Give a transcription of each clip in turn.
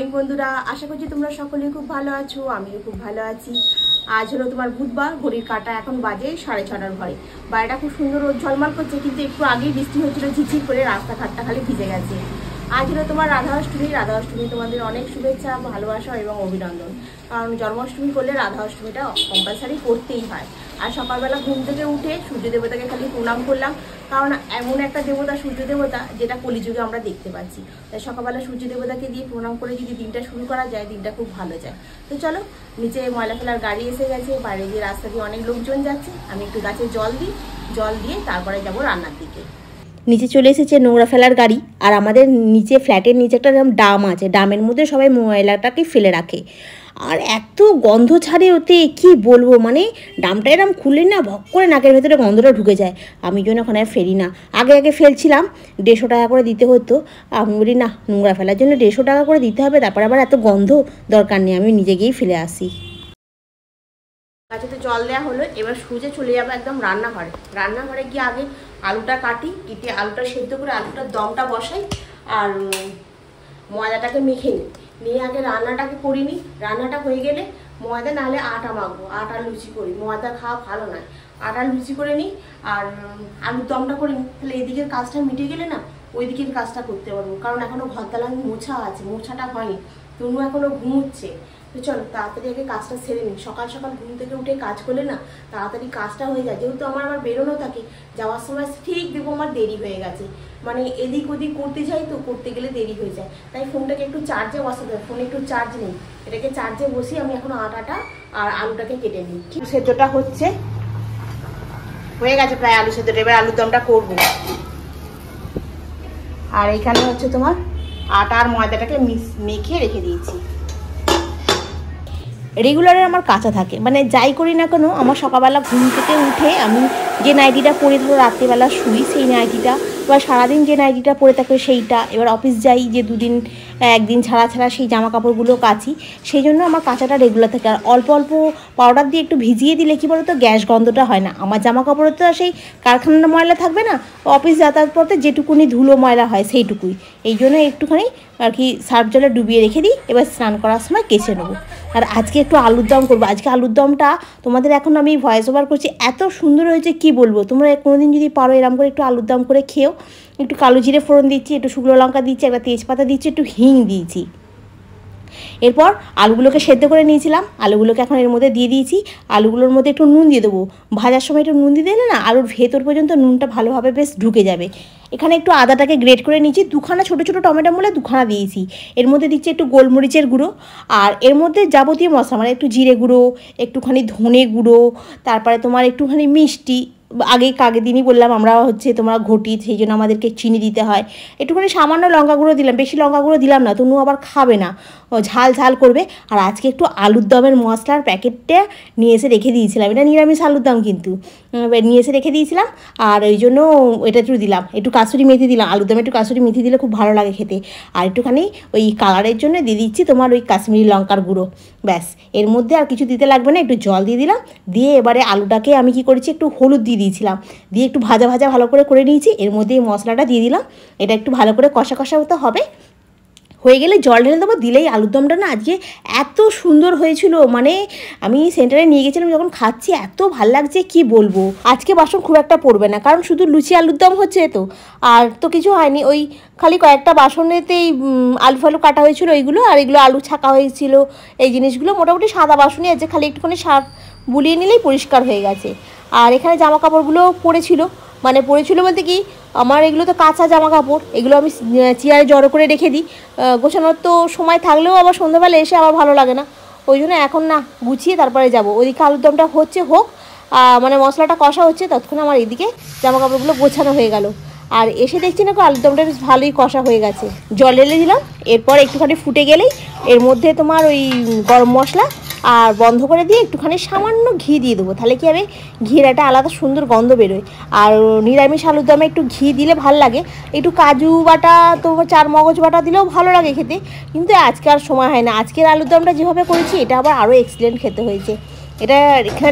Morning বন্ধুরা, আশা করছি তোমরা সকলেই খুব ভালো আছো। আমিও খুব ভালো আছি। আজ হলো তোমার বুধবার, ঘড়ির কাঁটা এখন বাজে 6:30 ঘরে। বাইরেটা খুব সুন্দর রোদ ঝলমল করছে, কিন্তু একটু আগেই বৃষ্টি হচ্ছিল ঝিরঝির করে, রাস্তাঘাটটা খালি ভিজে গেছে। আজ হলো তোমার রাধাষ্টমী। রাধাষ্টমী তোমাদের অনেক শুভেচ্ছা, ভালোবাসা এবং অভিনন্দন। কারণ জন্মাষ্টমী করলে রাধাষ্টমীটা কম্পালসারি করতেই হয়। আর সকালবেলা ঘুম থেকে উঠে সূর্য দেবতাকে খালি প্রণাম করলাম, কারণ এমন একটা দেবতা সূর্য দেবতা যেটা কলিযুগে আমরা দেখতে পাচ্ছি। তাই সকালবেলা সূর্য দেবতাকে দিয়ে প্রণাম করে যদি দিনটা শুরু করা যায়, দিনটা খুব ভালো যায়। তো চলো, নিচে ময়লা ফেলার গাড়ি এসে গেছে, বাইরে দিয়ে রাস্তা দিয়ে অনেক লোকজন যাচ্ছে। আমি একটু গাছে জল দিই, জল দিয়ে তারপরে যাব রান্নার দিকে। নিচে চলে এসেছে নোংরা ফেলার গাড়ি। আর আমাদের নিচে ফ্ল্যাটের নিচে একটা ডাম আছে, ডামের মধ্যে সবাই ময়লাটাকে ফেলে রাখে। আর এত গন্ধ ছাড়ে ওতে, কি বলবো, মানে ডামটা এরম খুললে না ভক করে নাকের ভেতরে গন্ধটা ঢুকে যায়। আমি জন্য ওখানে ফেলি না। আগে ফেলছিলাম, 150 টাকা করে দিতে হতো। আমি বলি না, নোংরা ফেলার জন্য 150 টাকা করে দিতে হবে, তারপর আবার এত গন্ধ, দরকার নেই, আমি নিজে গিয়েই ফেলে আসি। গাছে তো জল দেওয়া হলো, এবার সুজে চলে যাবো একদম রান্নাঘরে। রান্নাঘরে গিয়ে আগে আলুটা কাটি, কেটে আলুটা সেদ্ধ করে আলুটার দমটা বসাই, আর ময়দাটাকে মেখে নিয়ে আগে রান্নাটাকে করিনি। রান্নাটা হয়ে গেলে ময়দা নাহলে আটা মাখবো, আটা লুচি করি। ময়দা খাওয়া ভালো নয়, আটা লুচি করে নিই আর আলুর দমটা করে নিই। তাহলে এদিকের কাজটা মিটে গেলে না ওই দিকের কাজটা করতে পারবো। কারণ এখনও ঘর দালান মোছা আছে, মোছাটা হয়নি, তনু এখনও ঘুমোচ্ছে। তো চলো তাড়াতাড়ি আগে কাজটা সেরে নিই। সকাল সকাল ঘুম থেকে উঠে কাজ করলে না তাড়াতাড়ি কাজটা হয়ে যায়। যেহেতু আমার বেরোনো থাকে, যাওয়ার সময় ঠিক দেখবো আমার দেরি হয়ে গেছে, মানে এদিক ওদিক করতে যাই তো, করতে গেলে দেরি হয়ে যায়। তাই ফোনটাকে একটু চার্জে বসাতে হবে, ফোনে একটু চার্জ নেই, এটাকে চার্জে বসিয়ে আমি এখন আটাটা আর আলুটাকে কেটে নিই। সেদ্ধটা হচ্ছে, হয়ে গেছে প্রায় আলু সেদ্ধটা। এবার আলুর দমটা করবো। আর এখানে হচ্ছে তোমার আটা আর ময়দাটাকে মেখে রেখে দিয়েছি। রেগুলারে আমার কাঁচা থাকে, মানে যাই করি না কেন, আমার সকালবেলা ঘুম থেকে উঠে আমি যে নাইটিটা পরে ধরো রাত্রিবেলা শুই, সেই নাইটিটা, বা সারাদিন যে নাইটিটা পরে থাকে সেইটা, এবার অফিস যাই যে একদিন ছাড়া সেই জামা কাপড়গুলো কাচি, সেই জন্য আমার কাঁচাটা রেগুলার থাকে। আর অল্প অল্প পাউডার দিয়ে একটু ভিজিয়ে দিলে কী বলো তো, গ্যাস গন্ধটা হয় না। আমার জামা কাপড়ে তো সেই কারখানার ময়লা থাকবে না, অফিস যাতায়াত করতে যেটুকুনি ধুলো ময়লা হয় সেইটুকুই। এই জন্য একটুখানি আর কি সার্ফ জলে ডুবিয়ে রেখে দিই, এবার স্নান করার সময় কেচে নেবো। আর আজকে একটু আলুর দম করবো। আজকে আলুর দমটা তোমাদের এখন আমি ভয়েস ওভার করছি, এত সুন্দর হয়েছে কি বলবো। তোমরা কোনোদিন যদি পারো এরম করে একটু আলুর দম করে খেও। একটু কালো জিরে ফোড়ন দিচ্ছি, একটু শুকনো লঙ্কা দিচ্ছি, একটা তেজপাতা দিচ্ছি, একটু হিং দিয়েছি। এরপর আলুগুলোকে সেদ্ধ করে নিয়েছিলাম, আলুগুলোকে এখন এর মধ্যে দিয়ে দিয়েছি। আলুগুলোর মধ্যে একটু নুন দিয়ে দেবো। ভাজার সময় একটু নুন দিয়ে দিলে না আলুর ভেতর পর্যন্ত নুনটা ভালোভাবে বেশ ঢুকে যাবে। এখানে একটু আদাটাকে গ্রেট করে নিয়েছি, 2খানা ছোটো ছোটো টমেটো মূলে 2খানা দিয়েছি। এর মধ্যে দিচ্ছি একটু গোলমরিচের গুঁড়ো, আর এর মধ্যে যাবতীয় মশলা, মানে একটু জিরে গুঁড়ো, একটুখানি ধনে গুঁড়ো, তারপরে তোমার একটুখানি মিষ্টি। আগের দিনই বললাম আমরা হচ্ছে তোমার ঘটি, সেই জন্য আমাদেরকে চিনি দিতে হয়। একটুখানি সামান্য লঙ্কা গুঁড়ো দিলাম, বেশি লঙ্কা গুঁড়ো দিলাম না, তনু আবার খাবে না, ঝাল ঝাল করবে। আর আজকে একটু আলুর দমের মশলার প্যাকেটটা নিয়ে এসে রেখে দিয়েছিলাম, এটা নিরামিষ আলুর দম কিন্তু নিয়ে এসে রেখে দিয়েছিলাম। আর ওই জন্য এটা একটু দিলাম, একটু কাসুরি মেথি দিলাম। আলুর দমে একটু কাসুরি মেথি দিলে খুব ভালো লাগে খেতে। আর একটুখানি ওই কালারের জন্য দিয়ে দিচ্ছি তোমার ওই কাশ্মীরি লঙ্কার গুঁড়ো। ব্যাস, এর মধ্যে আর কিছু দিতে লাগবে না, একটু জল দিয়ে দিলাম। দিয়ে এবারে আলুটাকে আমি কি করেছি, একটু হলুদ দিয়ে দিয়েছিলাম, দিয়ে একটু ভাজা ভালো করে নিয়েছি। এর মধ্যে এই মশলাটা দিয়ে দিলাম, এটা একটু ভালো করে কষা হতে হবে। হয়ে গেলে জল ঢেলে দেবো, দিলেই আলুর দমটা না আজকে এত সুন্দর হয়েছিল। মানে আমি সেন্টারে নিয়ে গেছিলাম, যখন খাচ্ছি এত ভাল লাগছে কি বলবো। আজকে বাসন খুব একটা পড়বে না, কারণ শুধু লুচি আলুর দম হচ্ছে তো, আর তো কিছু হয়নি। ওই খালি কয়েকটা বাসনেতেই আলু ফালু কাটা হয়েছিল ওইগুলো, আর এগুলো আলু ছাকা হয়েছিল, এই জিনিসগুলো মোটামুটি সাদা বাসনই আছে, খালি একটুখানি সার্ফ বুলিয়ে নিলেই পরিষ্কার হয়ে গেছে। আর এখানে জামা কাপড়গুলো পড়েছিল বলতে কি, আমার এগুলো তো কাঁচা জামা কাপড়, এগুলো আমি চেয়ারে জড়ো করে রেখে দিই। গোছানোর তো সময় থাকলেও আবার সন্ধ্যাবেলা এসে আবার ভালো লাগে না, ওই জন্য এখন না গুছিয়ে তারপরে যাব। ওইদিকে আলুর দমটা হোক, মানে মশলাটা কষা হচ্ছে, ততক্ষণ আমার এইদিকে জামা কাপড়গুলো গোছানো হয়ে গেল। আর এসে দেখছি না আলুর দমটা বেশ ভালোই কষা হয়ে গেছে। জল ঢেলে দিলাম, এরপর একটুখানি ফুটে গেলেই এর মধ্যে তোমার ওই গরম মশলা আর বন্ধ করে দিয়ে একটুখানি সামান্য ঘি দিয়ে দেবো, তাহলে কি হবে, ঘির একটা আলাদা সুন্দর গন্ধ বেরোয়। আর নিরামিষ আলুর দমে একটু ঘি দিলে ভালো লাগে, একটু কাজু বাটা, তোমার চার মগজ বাটা দিলেও ভালো লাগে খেতে, কিন্তু আজকে আর সময় হয় না। আজকের আলুর দমটা যেভাবে করেছি এটা আবার আরও এক্সিলেন্ট খেতে হয়েছে। এটা এখানে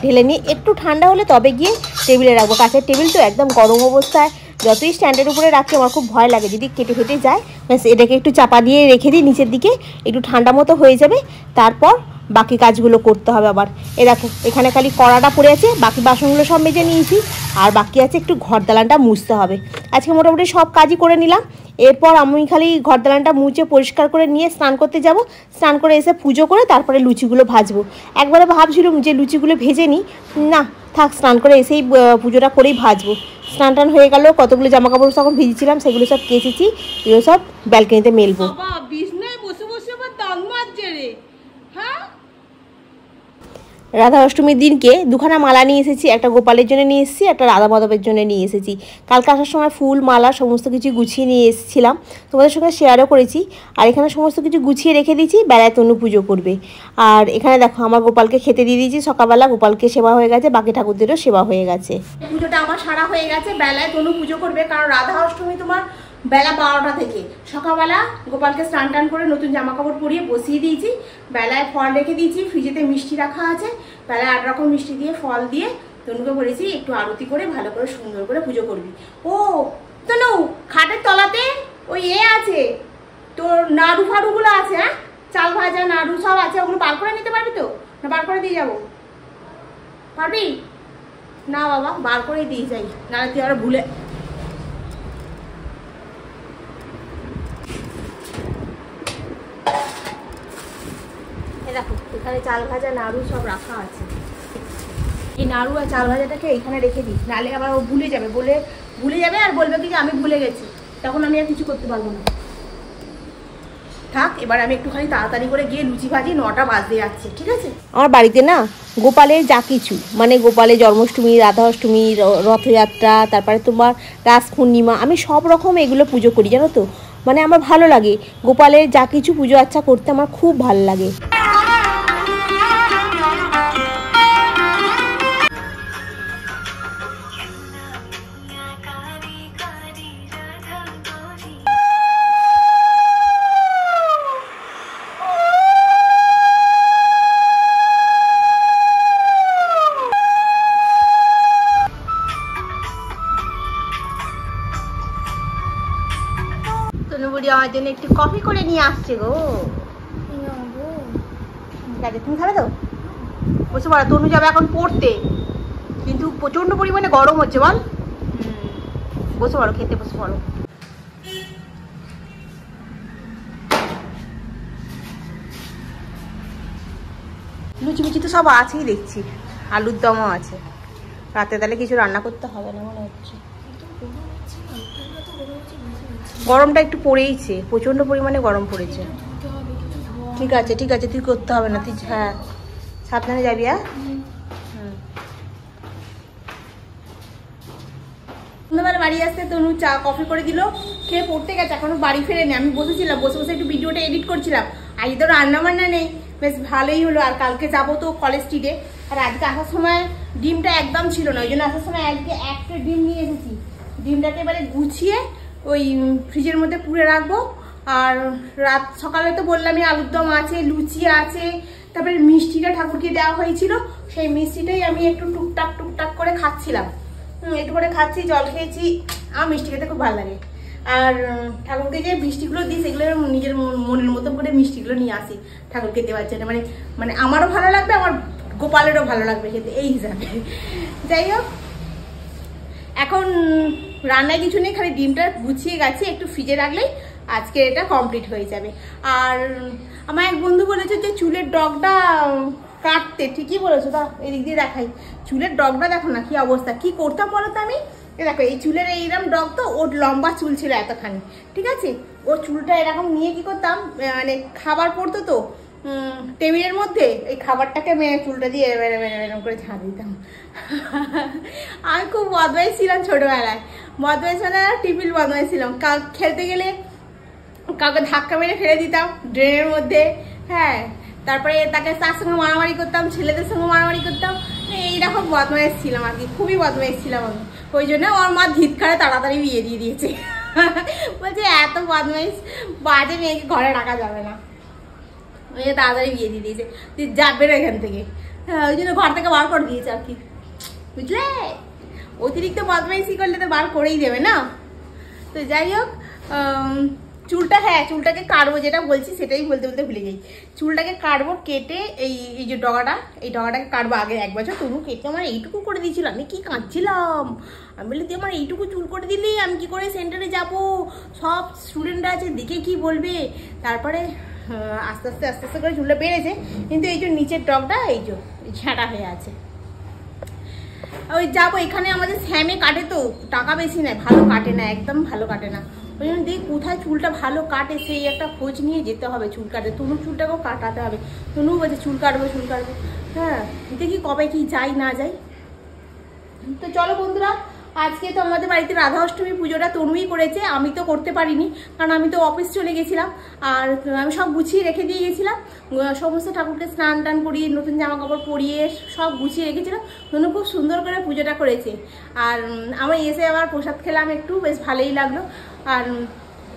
ঢেলে নিই, একটু ঠান্ডা হলে তবে গিয়ে টেবিলে রাখবো। কাঁচের টেবিল তো একদম গরম অবস্থায় যতই স্ট্যান্ডের উপরে রাখি আমার খুব ভয় লাগে যদি কেটে ফেটে যায়। ব্যাস এটাকে একটু চাপা দিয়ে রেখে দিই নিচের দিকে, একটু ঠান্ডা মতো হয়ে যাবে, তারপর বাকি কাজগুলো করতে হবে আবার। এ দেখো এখানে খালি কড়াটা পড়ে আছে, বাকি বাসনগুলো সব মেজে নিয়েছি, আর বাকি আছে একটু ঘর দালানটা মুছতে হবে। আজকে মোটামুটি সব কাজই করে নিলাম। এরপর আমি খালি ঘর দালানটা মুছে পরিষ্কার করে নিয়ে স্নান করতে যাব। স্নান করে এসে পুজো করে তারপরে লুচিগুলো ভাজবো। একবারে ভাবছিলাম যে লুচিগুলো ভেজে নিই, না থাক, স্নান করে এসেই পুজোটা করেই ভাজবো। স্নান টান হয়ে গেল, কতগুলো জামা কাপড় তখন ভিজেছিলাম সেগুলো সব কেচেছি, এগুলো সব ব্যালকনিতে মেলবো। রাধা অষ্টমীর দিনকে দুখানা মালা নিয়ে এসেছি, একটা গোপালের জন্য নিয়ে এসেছি, একটা রাধা মাধবের জন্য নিয়ে এসেছি। কালকে আসার সময় ফুল মালা সমস্ত কিছু গুছিয়ে নিয়ে এসেছিলাম, তোমাদের সঙ্গে শেয়ারও করেছি। আর এখানে সমস্ত কিছু গুছিয়ে রেখে দিয়েছি, বেলায় তনু পুজো করবে। আর এখানে দেখো আমার গোপালকে খেতে দিয়ে দিয়েছি সকালবেলা, গোপালকে সেবা হয়ে গেছে, বাকি ঠাকুরদেরও সেবা হয়ে গেছে। পুজোটা আমার সারা হয়ে গেছে, বেলায় তনু পুজো করবে, কারণ রাধা অষ্টমী তোমার বেলা 12টা থেকে। সকালবেলা গোপালকে স্নান টান করে নতুন জামা কাপড় পরিয়ে বসিয়ে দিয়েছি, বেলায় ফল রেখে দিয়েছি, ফ্রিজেতে মিষ্টি রাখা আছে, বেলায় 8 রকম মিষ্টি দিয়ে ফল দিয়ে তনুকে বলেছি একটু আরতি করে ভালো করে সুন্দর করে পুজো করবি। ও তনু, খাটের তলাতে ওই আছে তোর নাড়ু ফাড়ুগুলো আছে, হ্যাঁ চাল ভাজা নাড়ু সব আছে, ওগুলো বার করে নিতে পারবি তো, না বার করে দিয়ে যাবো? পারবি না বাবা, বার করে দিয়ে যাই, নাহলে তুই আরো ভুলে। দেখো এখানে চাল ভাজা নাড়ু সব রাখা আছে, এই নাড়ু আর চাল ভাজাটাকে এখানে রেখে দিই, নাহলে আবার ও ভুলে যাবে, আর বলবে কি যে আমি ভুলে গেছি, তখন আমি আর কিছু করতে পারবো না। থাক, এবার আমি একটুখানি তাড়াতাড়ি করে গিয়ে লুচি ভাজি, 9টা বাজতে যাচ্ছে, ঠিক আছে? আমার বাড়িতে না গোপালের যা কিছু, মানে গোপালের জন্মাষ্টমী, রাধা অষ্টমী, রথযাত্রা, তারপরে তোমার রাস পূর্ণিমা, আমি সব রকম এগুলো পুজো করি জানো তো। মানে আমার ভালো লাগে গোপালের যা কিছু পুজো আচ্ছা করতে, আমার খুব ভালো লাগে। তনুবুড়ি আমার জন্য একটু কফি করে নিয়ে আসছে গো। ঠিক আছে, তুমি খাবে তো? বসে পড়ো, তনু যাবে এখন পড়তে, কিন্তু প্রচন্ড পরিমাণে গরম হচ্ছে বল। বসে পড়ো, খেতে বসে পড়ো। লুচি মুচি তো সব আছেই দেখছি, আলুর দমও আছে, রাতে তাহলে কিছু রান্না করতে হবে না মনে হচ্ছে। গরমটা একটু পড়েইছে, প্রচন্ড পরিমাণে গরম পড়েছে। ঠিক আছে ঠিক আছে, তুই করতে হবে না, তুই হ্যাঁ সাবধানে যাবি। হ্যাঁ সন্ধ্যাবেলা বাড়ি আসতে তনু চা কফি করে দিল, খেয়ে পড়তে গেছে, এখনো বাড়ি ফেরেনি। আমি বসেছিলাম, বসে বসে একটু ভিডিওটা এডিট করছিলাম। আজ তো রান্না বান্না নেই, বেশ ভালোই হলো। আর কালকে যাবো তো কলেজ স্ট্রিটে, আর আজকে আসার সময় ডিমটা একদম ছিল না, ওই জন্য আসার সময় আজকে একটা ডিম নিয়ে এসেছি। ডিমটাকে এবারে গুছিয়ে ওই ফ্রিজের মধ্যে পুড়ে রাখবো। আর রাত সকালে তো বললামই আলুর দম আছে, লুচি আছে, তারপরে মিষ্টিটা ঠাকুরকে দেওয়া হয়েছিল, সেই মিষ্টিটাই আমি একটু টুকটাক করে খাচ্ছিলাম। একটু করে খাচ্ছি, জল খেয়েছি। আমার মিষ্টি খেতে খুব ভালো লাগে। আর ঠাকুরকে যে মিষ্টিগুলো দিই সেগুলো নিজের মনের মতো করে মিষ্টিগুলো নিয়ে আসি ঠাকুরকে দেওয়ার জন্য, মানে আমারও ভালো লাগবে, আমার গোপালেরও ভালো লাগবে খেতে, এই হিসাবে। যাই হোক, এখন রান্নায় কিছু নেই, খালি ডিমটা গুছিয়ে গেছে, একটু ফ্রিজে রাখলেই আজকে এটা কমপ্লিট হয়ে যাবে। আর আমার এক বন্ধু বলেছে যে চুলের ডগটা কাটতে, ঠিকই বলেছো, তা এদিক দিয়ে দেখাই। চুলের ডগটা দেখো না কি অবস্থা, কি করতাম বলো তো আমি। দেখো এই চুলের এইরকম ডগ, তো ওর লম্বা চুল ছিল এতখানি, ঠিক আছে? ওর চুলটা এরকম নিয়ে কি করতাম, মানে খাবার পড়তো তো টেবিলের মধ্যে, এই খাবারটাকে চুলটা দিয়ে এরকম করে ঝাড় দিতাম। আমি খুব বদমাইশ ছিলাম ছোটবেলায়, বদমাইশ মানে টিপিল বদমাইশ ছিলাম। খেলতে গেলে কাউকে ধাক্কা মেরে ফেলে দিতাম ড্রেনের মধ্যে, হ্যাঁ, তারপরে তার সঙ্গে মারামারি করতাম, ছেলেদের সঙ্গে মারামারি করতাম, এইরকম বদমাইশ ছিলাম আর কি, খুবই বদমাইশ ছিলাম আমি। ওই জন্য আমার মা ধিৎকারে তাড়াতাড়ি বিয়ে দিয়ে দিয়েছে, বলছে এত বদমাইশ বাজে মেয়েকে ঘরে রাখা যাবে না, ওই তাড়াতাড়ি বিয়ে দিয়ে দিয়েছে, তুই যাবে না এখান থেকে। হ্যাঁ, ওই জন্য ঘর থেকে বার করে দিয়েছে আর কি, বুঝলে? অতিরিক্ত বদমাইশি করলে তো বার করেই দেবে না। তো যাই হোক, চুলটা, হ্যাঁ চুলটাকে কাটবো, যেটা বলছি সেটাই বলতে বলতে ভুলে যাই। চুলটাকে কাটবো, কেটে এই যে ডগাটা, এই ডগাটাকে কাটবো। আগে 1 বছর তনু কেটে আমার এইটুকু করে দিয়েছিল, আমি কি কাঁদছিলাম। আমি বলি তুই আমার এইটুকু চুল করে দিলি, আমি কি করে সেন্টারে যাব, সব স্টুডেন্টরা আছে দেখে কি বলবে। তারপরে আস্তে আস্তে করে চুলটা বেড়েছে, কিন্তু এই যে নিচের ডগটা এই যে ঝাঁটা হয়ে আছে। ওই যাবো, এখানে আমাদের শ্যামে কাটে তো, টাকা বেশি নেয়, ভালো কাটে না, একদম ভালো কাটে না। ওই জন্য দেখি কোথায় চুলটা ভালো কাটে, সেই একটা খোঁজ নিয়ে যেতে হবে চুল কাটে। তনুর চুলটাকেও কাটাতে হবে, তনু বলছে চুল কাটবো। হ্যাঁ দেখি কবে কি যাই না যাই। তো চলো বন্ধুরা, আজকে তো আমাদের বাড়িতে রাধা অষ্টমী পুজোটা তনুই করেছে, আমি তো করতে পারিনি, কারণ আমি তো অফিস চলে গেছিলাম। আর আমি সব গুছিয়ে রেখে দিয়ে গেছিলাম, সমস্ত ঠাকুরকে স্নান টান করিয়ে নতুন জামা কাপড় পরিয়ে সব গুছিয়ে রেখেছিলাম। তনু খুব সুন্দর করে পুজোটা করেছে। আর আমার এসে আবার প্রসাদ খেলাম একটু, বেশ ভালোই লাগলো। আর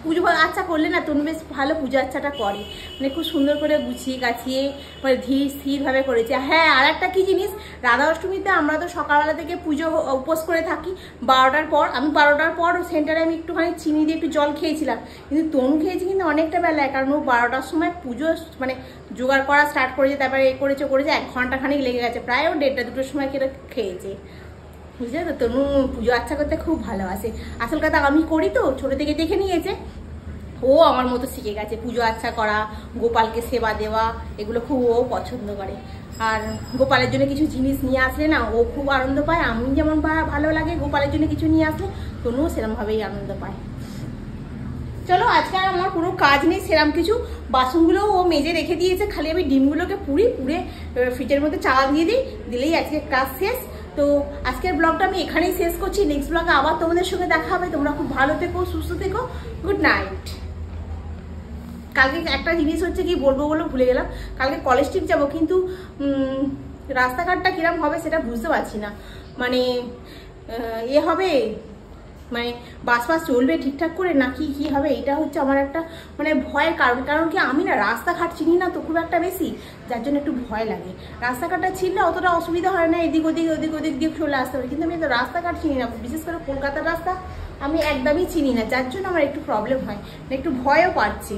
পুজো আচ্ছা করলে না তনু বেশ ভালো পুজো আচ্ছাটা করে, মানে খুব সুন্দর করে গুছিয়ে গাছিয়ে মানে ধীর স্থিরভাবে করেছে। হ্যাঁ আর একটা কী জিনিস, রাধা অষ্টমীতে আমরা তো সকালবেলা থেকে পুজো উপোস করে থাকি 12টার পর। আমি 12টার পর সেন্টারে আমি একটুখানি চিনি দিয়ে একটু জল খেয়েছিলাম, কিন্তু তনু খেয়েছি কিন্তু অনেকটা বেলায়, কারণ ও 12টার সময় পুজো মানে জোগাড় করা স্টার্ট করেছে, তারপরে করেছে 1 ঘন্টাখানিক লেগে গেছে, প্রায় ও 1:30 2টোর সময় খেয়েছে, বুঝলে তো। তনু পুজো আচ্ছা করতে খুব ভালোবাসে। আসল কথা আমি করি তো, ছোটো থেকে দেখে নিয়েছে, ও আমার মতো শিখে গেছে পুজো আচ্ছা করা, গোপালকে সেবা দেওয়া, এগুলো খুব ও পছন্দ করে। আর গোপালের জন্য কিছু জিনিস নিয়ে আসলে না ও খুব আনন্দ পায়। আমি যেমন ভালো লাগে গোপালের জন্য কিছু নিয়ে আসলে, তনুও সেরকমভাবেই আনন্দ পায়। চলো আজকে আর আমার কোনো কাজ নেই সেরকম কিছু, বাসনগুলোও ও মেজে রেখে দিয়েছে, খালি আমি ডিমগুলোকে পুরে ফ্রিজের মধ্যে চাল দিয়ে দিলেই আজকে কাজ শেষ। তো আজকের ব্লগটা আমি এখানেই শেষ করছি, নেক্সট ব্লগে আবার তোমাদের সঙ্গে দেখা হবে। তোমরা খুব ভালো থেকো, সুস্থ থেকো, গুড নাইট। কালকে একটা জিনিস হচ্ছে কি বলবো ভুলে গেলাম, কালকে কলেজ ট্রিপ যাবো, কিন্তু রাস্তাঘাটটা কিরম হবে সেটা বুঝতে পারছি না। মানে হবে, মানে বাস চলবে ঠিকঠাক করে নাকি কি হবে, এটা হচ্ছে আমার একটা মানে ভয়ের কারণ। কারণ কি আমি না রাস্তাঘাট চিনি না তো খুব একটা বেশি, যার জন্য একটু ভয় লাগে। রাস্তাঘাটটা চিনলে অতটা অসুবিধা হয় না, এদিক ওদিক দিয়ে চলে আসতে পারে, কিন্তু আমি তো রাস্তাঘাট চিনি না, বিশেষ করে কলকাতার রাস্তা আমি একদমই চিনি না, যার জন্য আমার একটু প্রবলেম হয়, একটু ভয়ও পাচ্ছি।